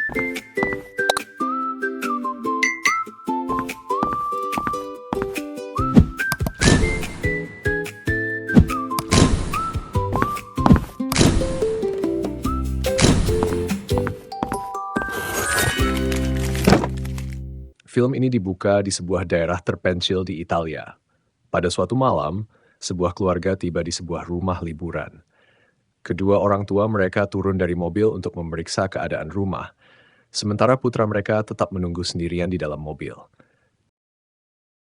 Film ini dibuka di sebuah daerah terpencil di Italia. Pada suatu malam, sebuah keluarga tiba di sebuah rumah liburan. Kedua orang tua mereka turun dari mobil untuk memeriksa keadaan rumah, sementara putra mereka tetap menunggu sendirian di dalam mobil.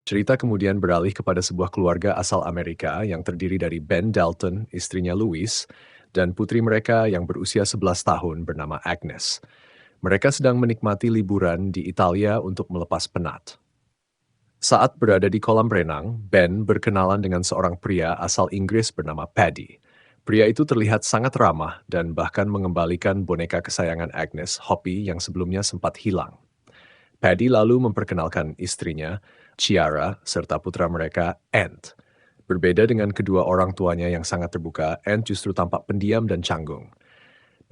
Cerita kemudian beralih kepada sebuah keluarga asal Amerika yang terdiri dari Ben Dalton, istrinya Louise, dan putri mereka yang berusia 11 tahun bernama Agnes. Mereka sedang menikmati liburan di Italia untuk melepas penat. Saat berada di kolam renang, Ben berkenalan dengan seorang pria asal Inggris bernama Paddy. Pria itu terlihat sangat ramah dan bahkan mengembalikan boneka kesayangan Agnes, Hoppy, yang sebelumnya sempat hilang. Paddy lalu memperkenalkan istrinya, Ciara, serta putra mereka, Ant. Berbeda dengan kedua orang tuanya yang sangat terbuka, Ant justru tampak pendiam dan canggung.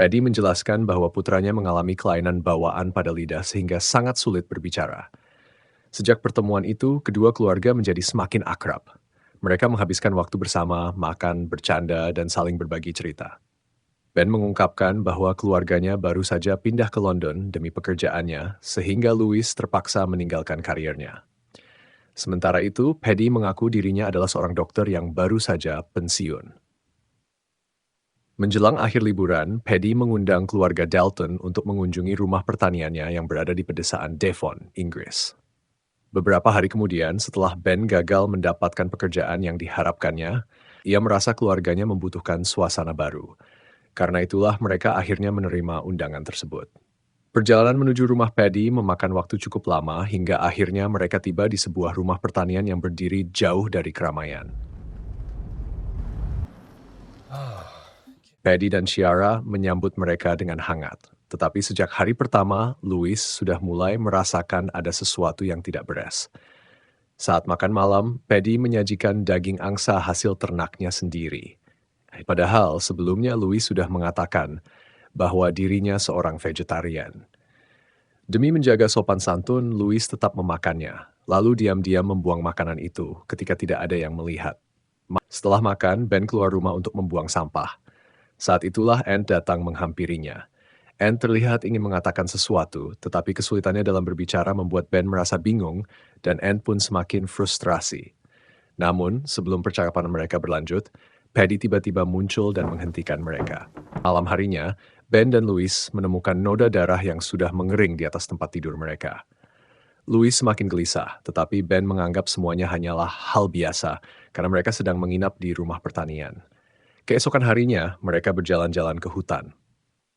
Paddy menjelaskan bahwa putranya mengalami kelainan bawaan pada lidah sehingga sangat sulit berbicara. Sejak pertemuan itu, kedua keluarga menjadi semakin akrab. Mereka menghabiskan waktu bersama, makan, bercanda, dan saling berbagi cerita. Ben mengungkapkan bahwa keluarganya baru saja pindah ke London demi pekerjaannya, sehingga Louis terpaksa meninggalkan karirnya. Sementara itu, Paddy mengaku dirinya adalah seorang dokter yang baru saja pensiun. Menjelang akhir liburan, Paddy mengundang keluarga Dalton untuk mengunjungi rumah pertaniannya yang berada di pedesaan Devon, Inggris. Beberapa hari kemudian, setelah Ben gagal mendapatkan pekerjaan yang diharapkannya, ia merasa keluarganya membutuhkan suasana baru. Karena itulah mereka akhirnya menerima undangan tersebut. Perjalanan menuju rumah Paddy memakan waktu cukup lama hingga akhirnya mereka tiba di sebuah rumah pertanian yang berdiri jauh dari keramaian. Paddy dan Ciara menyambut mereka dengan hangat. Tetapi sejak hari pertama, Louis sudah mulai merasakan ada sesuatu yang tidak beres. Saat makan malam, Paddy menyajikan daging angsa hasil ternaknya sendiri. Padahal sebelumnya Louis sudah mengatakan bahwa dirinya seorang vegetarian. Demi menjaga sopan santun, Louis tetap memakannya, lalu diam-diam membuang makanan itu ketika tidak ada yang melihat. Setelah makan, Ben keluar rumah untuk membuang sampah. Saat itulah Ant datang menghampirinya. Ant terlihat ingin mengatakan sesuatu, tetapi kesulitannya dalam berbicara membuat Ben merasa bingung dan Ant pun semakin frustrasi. Namun, sebelum percakapan mereka berlanjut, Paddy tiba-tiba muncul dan menghentikan mereka. Malam harinya, Ben dan Louis menemukan noda darah yang sudah mengering di atas tempat tidur mereka. Louis semakin gelisah, tetapi Ben menganggap semuanya hanyalah hal biasa karena mereka sedang menginap di rumah pertanian. Keesokan harinya, mereka berjalan-jalan ke hutan.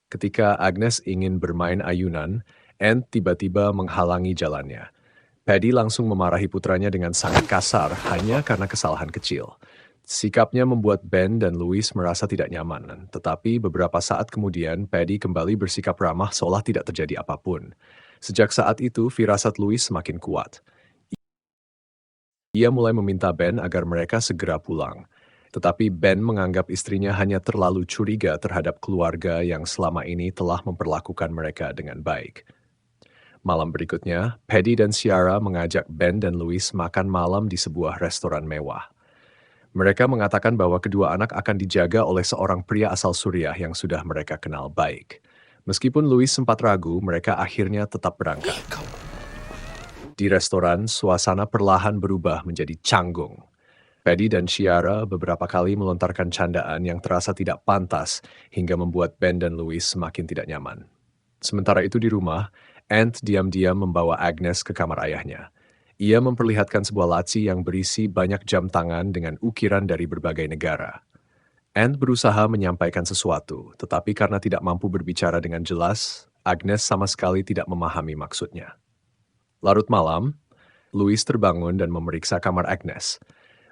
Ketika Agnes ingin bermain ayunan, Ant tiba-tiba menghalangi jalannya. Paddy langsung memarahi putranya dengan sangat kasar hanya karena kesalahan kecil. Sikapnya membuat Ben dan Louis merasa tidak nyaman, tetapi beberapa saat kemudian Paddy kembali bersikap ramah seolah tidak terjadi apapun. Sejak saat itu, firasat Louis semakin kuat. Ia mulai meminta Ben agar mereka segera pulang. Tetapi Ben menganggap istrinya hanya terlalu curiga terhadap keluarga yang selama ini telah memperlakukan mereka dengan baik. Malam berikutnya, Paddy dan Ciara mengajak Ben dan Louis makan malam di sebuah restoran mewah. Mereka mengatakan bahwa kedua anak akan dijaga oleh seorang pria asal Suriah yang sudah mereka kenal baik. Meskipun Louis sempat ragu, mereka akhirnya tetap berangkat. Di restoran, suasana perlahan berubah menjadi canggung. Paddy dan Ciara beberapa kali melontarkan candaan yang terasa tidak pantas hingga membuat Ben dan Louis semakin tidak nyaman. Sementara itu di rumah, Ant diam-diam membawa Agnes ke kamar ayahnya. Ia memperlihatkan sebuah laci yang berisi banyak jam tangan dengan ukiran dari berbagai negara. Ant berusaha menyampaikan sesuatu, tetapi karena tidak mampu berbicara dengan jelas, Agnes sama sekali tidak memahami maksudnya. Larut malam, Louis terbangun dan memeriksa kamar Agnes.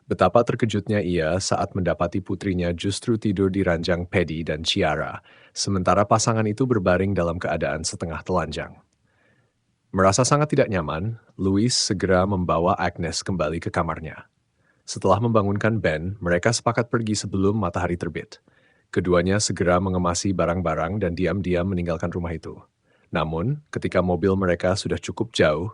Betapa terkejutnya ia saat mendapati putrinya justru tidur di ranjang Paddy dan Ciara, sementara pasangan itu berbaring dalam keadaan setengah telanjang. Merasa sangat tidak nyaman, Louis segera membawa Agnes kembali ke kamarnya. Setelah membangunkan Ben, mereka sepakat pergi sebelum matahari terbit. Keduanya segera mengemasi barang-barang dan diam-diam meninggalkan rumah itu. Namun, ketika mobil mereka sudah cukup jauh,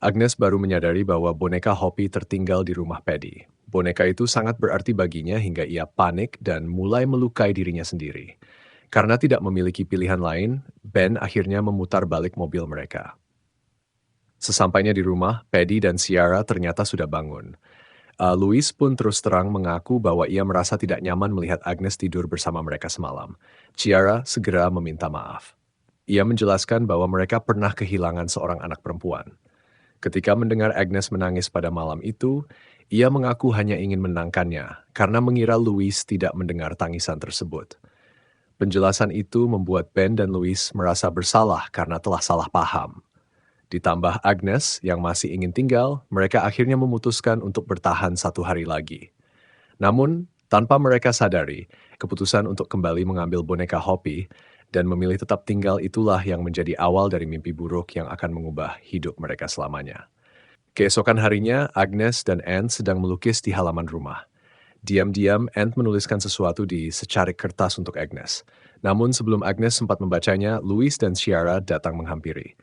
Agnes baru menyadari bahwa boneka Hopi tertinggal di rumah Paddy. Boneka itu sangat berarti baginya hingga ia panik dan mulai melukai dirinya sendiri. Karena tidak memiliki pilihan lain, Ben akhirnya memutar balik mobil mereka. Sesampainya di rumah, Paddy dan Ciara ternyata sudah bangun. Louis pun terus terang mengaku bahwa ia merasa tidak nyaman melihat Agnes tidur bersama mereka semalam. Ciara segera meminta maaf. Ia menjelaskan bahwa mereka pernah kehilangan seorang anak perempuan. Ketika mendengar Agnes menangis pada malam itu, ia mengaku hanya ingin menenangkannya karena mengira Louis tidak mendengar tangisan tersebut. Penjelasan itu membuat Ben dan Louis merasa bersalah karena telah salah paham. Ditambah Agnes yang masih ingin tinggal, mereka akhirnya memutuskan untuk bertahan 1 hari lagi. Namun, tanpa mereka sadari, keputusan untuk kembali mengambil boneka Hopi dan memilih tetap tinggal itulah yang menjadi awal dari mimpi buruk yang akan mengubah hidup mereka selamanya. Keesokan harinya, Agnes dan Anne sedang melukis di halaman rumah. Diam-diam, Anne menuliskan sesuatu di secarik kertas untuk Agnes. Namun sebelum Agnes sempat membacanya, Louis dan Ciara datang menghampiri.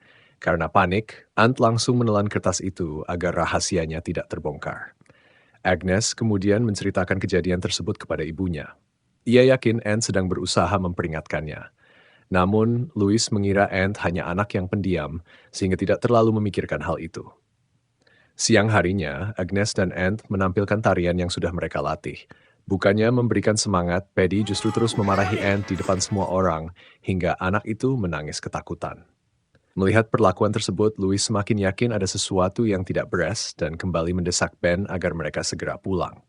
Karena panik, Anne langsung menelan kertas itu agar rahasianya tidak terbongkar. Agnes kemudian menceritakan kejadian tersebut kepada ibunya. Ia yakin Anne sedang berusaha memperingatkannya. Namun, Louis mengira Anne hanya anak yang pendiam, sehingga tidak terlalu memikirkan hal itu. Siang harinya, Agnes dan Anne menampilkan tarian yang sudah mereka latih. Bukannya memberikan semangat, Paddy justru terus memarahi Anne di depan semua orang, hingga anak itu menangis ketakutan. Melihat perlakuan tersebut, Louis semakin yakin ada sesuatu yang tidak beres dan kembali mendesak Ben agar mereka segera pulang.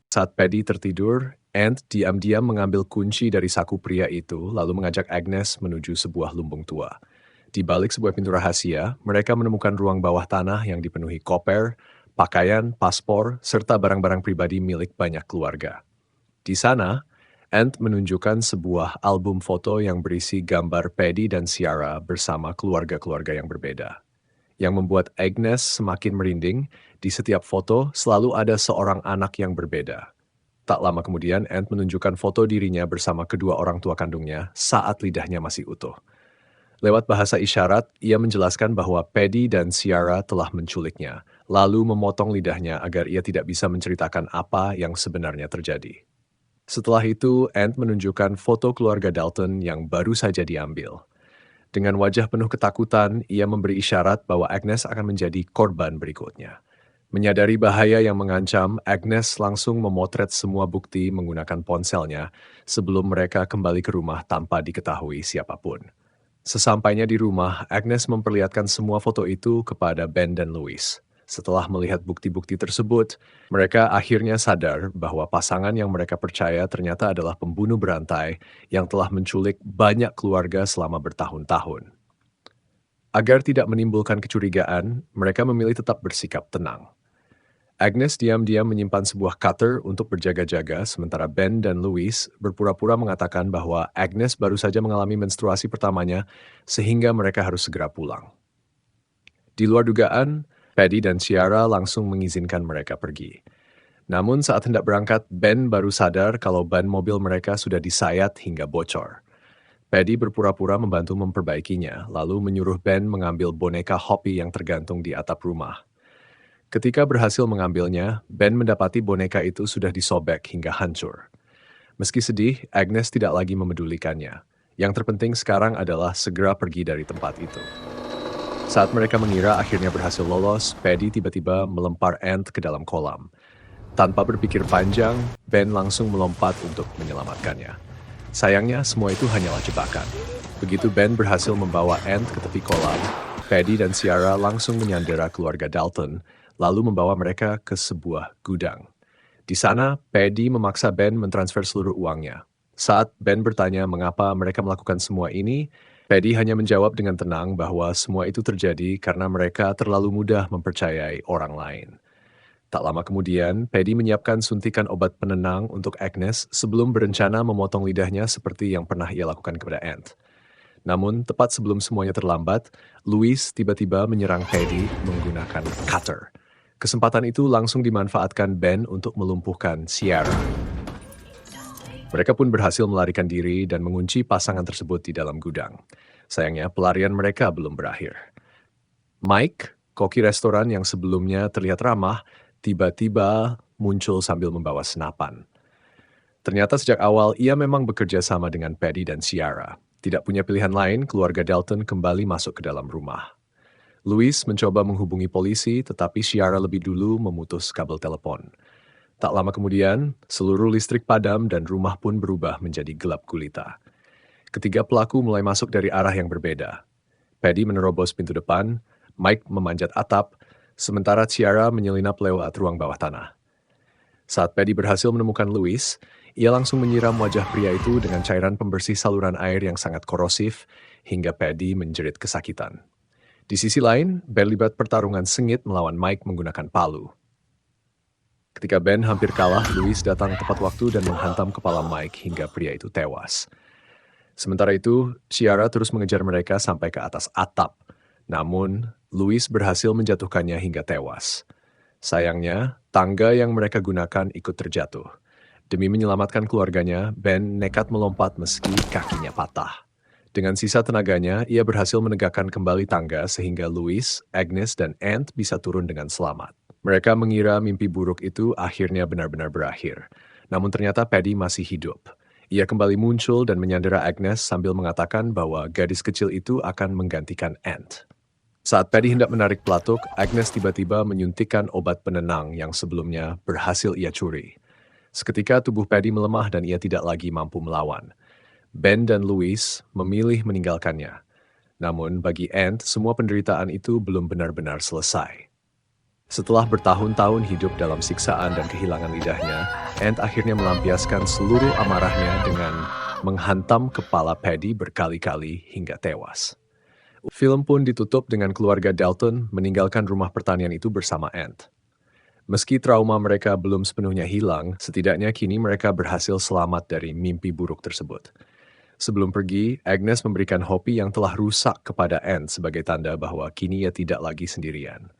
Saat Paddy tertidur, Anne diam-diam mengambil kunci dari saku pria itu lalu mengajak Agnes menuju sebuah lumbung tua. Di balik sebuah pintu rahasia, mereka menemukan ruang bawah tanah yang dipenuhi koper, pakaian, paspor, serta barang-barang pribadi milik banyak keluarga. Di sana, Ant menunjukkan sebuah album foto yang berisi gambar Paddy dan Ciara bersama keluarga-keluarga yang berbeda. Yang membuat Agnes semakin merinding, di setiap foto selalu ada seorang anak yang berbeda. Tak lama kemudian, Ant menunjukkan foto dirinya bersama kedua orang tua kandungnya saat lidahnya masih utuh. Lewat bahasa isyarat, ia menjelaskan bahwa Paddy dan Ciara telah menculiknya, lalu memotong lidahnya agar ia tidak bisa menceritakan apa yang sebenarnya terjadi. Setelah itu, Ant menunjukkan foto keluarga Dalton yang baru saja diambil. Dengan wajah penuh ketakutan, ia memberi isyarat bahwa Agnes akan menjadi korban berikutnya. Menyadari bahaya yang mengancam, Agnes langsung memotret semua bukti menggunakan ponselnya sebelum mereka kembali ke rumah tanpa diketahui siapapun. Sesampainya di rumah, Agnes memperlihatkan semua foto itu kepada Ben dan Louis. Setelah melihat bukti-bukti tersebut, mereka akhirnya sadar bahwa pasangan yang mereka percaya ternyata adalah pembunuh berantai yang telah menculik banyak keluarga selama bertahun-tahun. Agar tidak menimbulkan kecurigaan, mereka memilih tetap bersikap tenang. Agnes diam-diam menyimpan sebuah cutter untuk berjaga-jaga, sementara Ben dan Louis berpura-pura mengatakan bahwa Agnes baru saja mengalami menstruasi pertamanya, sehingga mereka harus segera pulang. Di luar dugaan, Paddy dan Ciara langsung mengizinkan mereka pergi. Namun saat hendak berangkat, Ben baru sadar kalau ban mobil mereka sudah disayat hingga bocor. Paddy berpura-pura membantu memperbaikinya, lalu menyuruh Ben mengambil boneka Hopi yang tergantung di atap rumah. Ketika berhasil mengambilnya, Ben mendapati boneka itu sudah disobek hingga hancur. Meski sedih, Agnes tidak lagi memedulikannya. Yang terpenting sekarang adalah segera pergi dari tempat itu. Saat mereka mengira akhirnya berhasil lolos, Paddy tiba-tiba melempar Ant ke dalam kolam. Tanpa berpikir panjang, Ben langsung melompat untuk menyelamatkannya. Sayangnya, semua itu hanyalah jebakan. Begitu Ben berhasil membawa Ant ke tepi kolam, Paddy dan Ciara langsung menyandera keluarga Dalton, lalu membawa mereka ke sebuah gudang. Di sana, Paddy memaksa Ben mentransfer seluruh uangnya. Saat Ben bertanya mengapa mereka melakukan semua ini, Paddy hanya menjawab dengan tenang bahwa semua itu terjadi karena mereka terlalu mudah mempercayai orang lain. Tak lama kemudian, Paddy menyiapkan suntikan obat penenang untuk Agnes sebelum berencana memotong lidahnya seperti yang pernah ia lakukan kepada Ant. Namun, tepat sebelum semuanya terlambat, Louis tiba-tiba menyerang Paddy menggunakan cutter. Kesempatan itu langsung dimanfaatkan Ben untuk melumpuhkan Ciara. Mereka pun berhasil melarikan diri dan mengunci pasangan tersebut di dalam gudang. Sayangnya, pelarian mereka belum berakhir. Mike, koki restoran yang sebelumnya terlihat ramah, tiba-tiba muncul sambil membawa senapan. Ternyata sejak awal ia memang bekerja sama dengan Paddy dan Ciara. Tidak punya pilihan lain, keluarga Dalton kembali masuk ke dalam rumah. Louis mencoba menghubungi polisi, tetapi Ciara lebih dulu memutus kabel telepon. Tak lama kemudian, seluruh listrik padam dan rumah pun berubah menjadi gelap gulita. Ketiga pelaku mulai masuk dari arah yang berbeda. Paddy menerobos pintu depan, Mike memanjat atap, sementara Ciara menyelinap lewat ruang bawah tanah. Saat Paddy berhasil menemukan Louis, ia langsung menyiram wajah pria itu dengan cairan pembersih saluran air yang sangat korosif hingga Paddy menjerit kesakitan. Di sisi lain, Ben terlibat pertarungan sengit melawan Mike menggunakan palu. Ketika Ben hampir kalah, Louis datang tepat waktu dan menghantam kepala Mike hingga pria itu tewas. Sementara itu, Ciara terus mengejar mereka sampai ke atas atap. Namun, Louis berhasil menjatuhkannya hingga tewas. Sayangnya, tangga yang mereka gunakan ikut terjatuh. Demi menyelamatkan keluarganya, Ben nekat melompat meski kakinya patah. Dengan sisa tenaganya, ia berhasil menegakkan kembali tangga sehingga Louis, Agnes, dan Ant bisa turun dengan selamat. Mereka mengira mimpi buruk itu akhirnya benar-benar berakhir. Namun ternyata Paddy masih hidup. Ia kembali muncul dan menyandera Agnes sambil mengatakan bahwa gadis kecil itu akan menggantikan Ant. Saat Paddy hendak menarik pelatuk, Agnes tiba-tiba menyuntikkan obat penenang yang sebelumnya berhasil ia curi. Seketika tubuh Paddy melemah dan ia tidak lagi mampu melawan. Ben dan Louis memilih meninggalkannya. Namun bagi Ant, semua penderitaan itu belum benar-benar selesai. Setelah bertahun-tahun hidup dalam siksaan dan kehilangan lidahnya, Ant akhirnya melampiaskan seluruh amarahnya dengan menghantam kepala Paddy berkali-kali hingga tewas. Film pun ditutup dengan keluarga Dalton meninggalkan rumah pertanian itu bersama Ant. Meski trauma mereka belum sepenuhnya hilang, setidaknya kini mereka berhasil selamat dari mimpi buruk tersebut. Sebelum pergi, Agnes memberikan hopi yang telah rusak kepada Ant sebagai tanda bahwa kini ia tidak lagi sendirian.